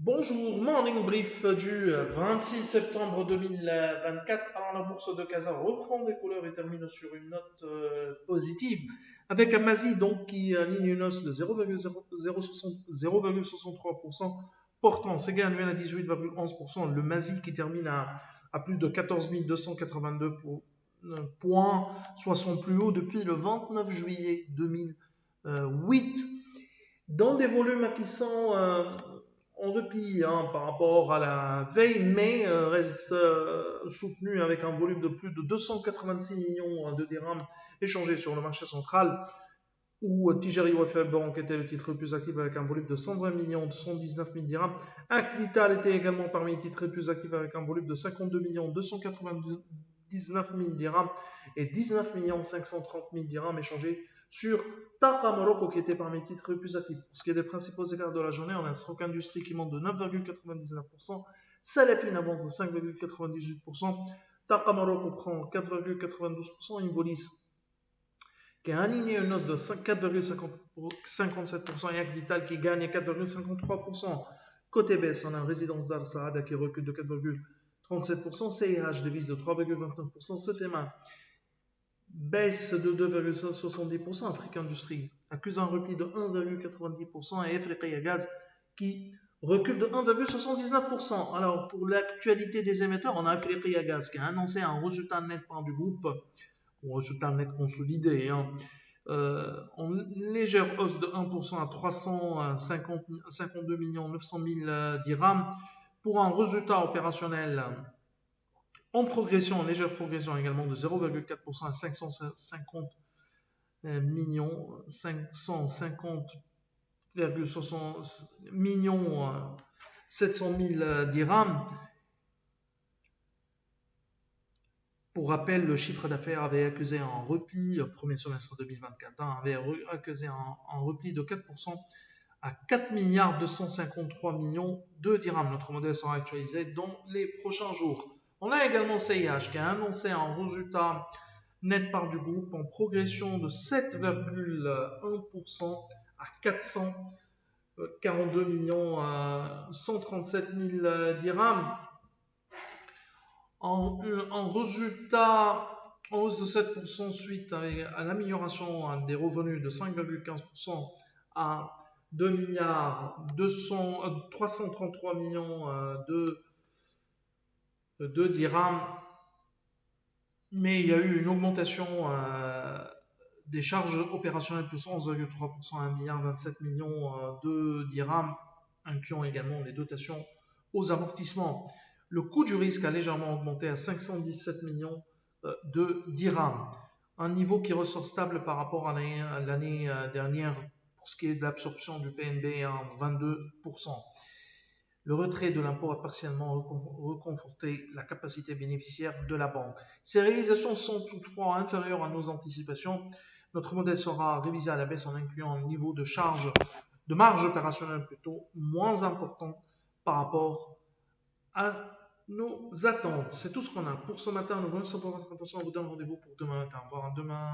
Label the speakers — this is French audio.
Speaker 1: Bonjour, morning brief du 26 septembre 2024. Alors, la bourse de Casa reprend des couleurs et termine sur une note positive avec un Masi donc qui aligne une hausse de 0,63%, portant ses gains annuels à 18,11%. Le Masi qui termine à plus de 14 282 points, soit son plus haut depuis le 29 juillet 2008. Dans des volumes qui sont en repli par rapport à la veille, mais reste soutenu avec un volume de plus de 286 millions de dirhams échangés sur le marché central, où Tijari Wafel Bank était le titre le plus actif avec un volume de 120 millions, de 119 000 dirhams. Acdital était également parmi les titres les plus actifs avec un volume de 52 millions, 299 000 dirhams et 19 530 000 dirhams échangés sur Taqa Morocco qui était parmi les titres les plus actifs. Pour ce qui est des principaux écarts de la journée, on a un Stroke Industrie qui monte de 9,99%, Salafine avance de 5,98%, Taqa Morocco prend 4,92%, Involis qui a aligné une hausse de 4,57% et Acdital qui gagne 4,53%. Côté baisse, on a Résidence d'Al Saada qui recule de 4,37%, CIH devise de 3,29%, CFMA baisse de 2,70%, Afrique Industrie accuse un repli de 1,90% et Africa Gaz qui recule de 1,79%. Alors pour l'actualité des émetteurs, on a Africa Gaz qui a annoncé un résultat net du groupe, un résultat net consolidé, en légère hausse de 1% à 352 900 000 dirhams pour un résultat opérationnel en progression, en légère progression également de 0,4% à 550 millions, 550,60 millions 700 000 dirhams. Pour rappel, le chiffre d'affaires avait accusé un repli au premier semestre 2024, avait accusé un repli de 4% à 4 milliards 253 millions de dirhams. Notre modèle sera actualisé dans les prochains jours. On a également CIH qui a annoncé un résultat net part du groupe en progression de 7,1% à 442 millions 137 000 dirhams. En résultat en hausse de 7% suite à l'amélioration des revenus de 5,15% à 2 milliards 333 millions de dirhams. Mais il y a eu une augmentation des charges opérationnelles plus 11,3% à 1 milliard 27 millions de dirhams, incluant également les dotations aux amortissements. Le coût du risque a légèrement augmenté à 517 millions de dirhams, un niveau qui ressort stable par rapport à l'année dernière pour ce qui est de l'absorption du PNB à 22%. Le retrait de l'impôt a partiellement reconforté la capacité bénéficiaire de la banque. Ces réalisations sont toutefois inférieures à nos anticipations. Notre modèle sera révisé à la baisse en incluant un niveau de marge opérationnelle plutôt moins important par rapport à nos attentes. C'est tout ce qu'on a pour ce matin. Nous vous remercions pour votre attention. On vous donne rendez-vous pour demain matin. Au revoir à demain.